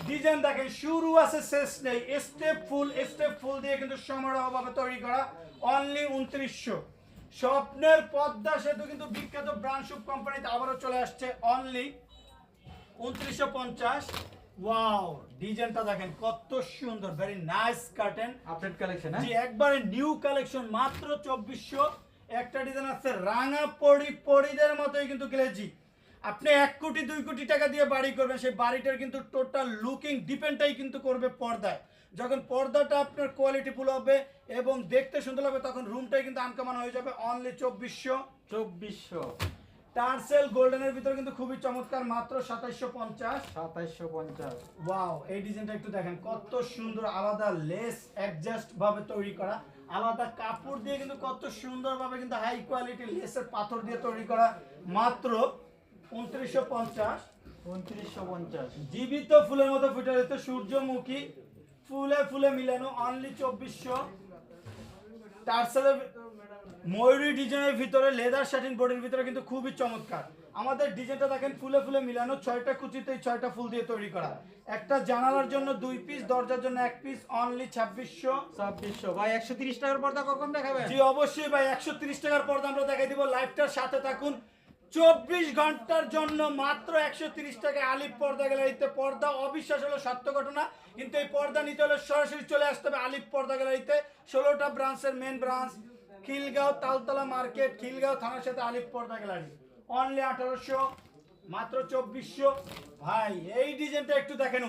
Design দেখেন শুরু আছে শেষ নেই, স্টেপ ফুল দিয়ে কিন্তু সমারোহভাবে তৈরি করা, অনলি 2900। স্বপ্নের পদ্মা সেতু কিন্তু বিখ্যাত ব্র্যান্ড শুভ কোম্পানিতে আবারও চলে আসছে, অনলি 2950। ওয়াও, ডিজাইনটা দেখেন কত সুন্দর, very nice curtain, update collection. জি একবারে নিউ কালেকশন, মাত্র 2400। একটা ডিজাইন আছে রাঙা পরিদের মতোই কিন্তু গ্লেজি, আপনি 1 কোটি 2 কোটি টাকা দিয়ে বাড়ি করবেন, সেই বাড়িটার কিন্তু টোটাল লুকিং ডিপেন্ডটাই কিন্তু করবে পর্দায়। যখন পর্দাটা আপনার কোয়ালিটি ফুল হবে এবং দেখতে সুন্দর হবে, তখন রুমটাই কিন্তু আনকমন হয়ে যাবে, অনলি 2400। টার্সেল গোল্ডেনের ভিতরে কিন্তু খুবই চমৎকার, মাত্র 2750। ওয়াও, এই ডিজাইনটা একটু দেখেন কত সুন্দর, আলাদা লেস অ্যাডজাস্ট ভাবে তৈরি করা, আলাদা কাপড় দিয়ে কিন্তু কত সুন্দরভাবে কিন্তু হাই কোয়ালিটি লেসের পাথর দিয়ে তৈরি করা, মাত্র 2950। জীবিত ফুলের মতো ফুটে রয়েছে, সূর্যমুখী ফুলে মিলানো, অনলি 2400। টার্সেলের ময়ূরী ডিজাইনের ভিতরে লেদার শাটিন বডির ভিতরে কিন্তু খুবই চমৎকার। আমাদের ডিজাইনটা দেখেন ফুলে মিলানো, 6টা কুচিতে 6টা ফুল দিয়ে তৈরি করা, একটা জানালার জন্য 2 পিস, দরজার জন্য 1 পিস, অনলি 2600। ভাই 130 টাকার পর্দা কখন দেখাবেন? জি অবশ্যই ভাই, 130 টাকার পর্দা আমরা দেখাই দিব, লাইভটার সাথে থাকুন 24 ঘন্টার জন্য, মাত্র 130 টাকা আলিফ পর্দা গ্যালারিতে। পর্দা অবিশ্বাস হলো সত্য ঘটনা, কিন্তু এই পর্দা নিতে হলে সরাসরি চলে আসতে হবে আলিফ পর্দা গ্যালারিতে। 16টা ব্রাঞ্চের main branch Khilgaon Taltola market, Khilgaon থানার সাথে আলিফ পর্দা গ্যালারি, অনলি 1800, মাত্র 2400। ভাই এই ডিজাইনটা একটু দেখেন।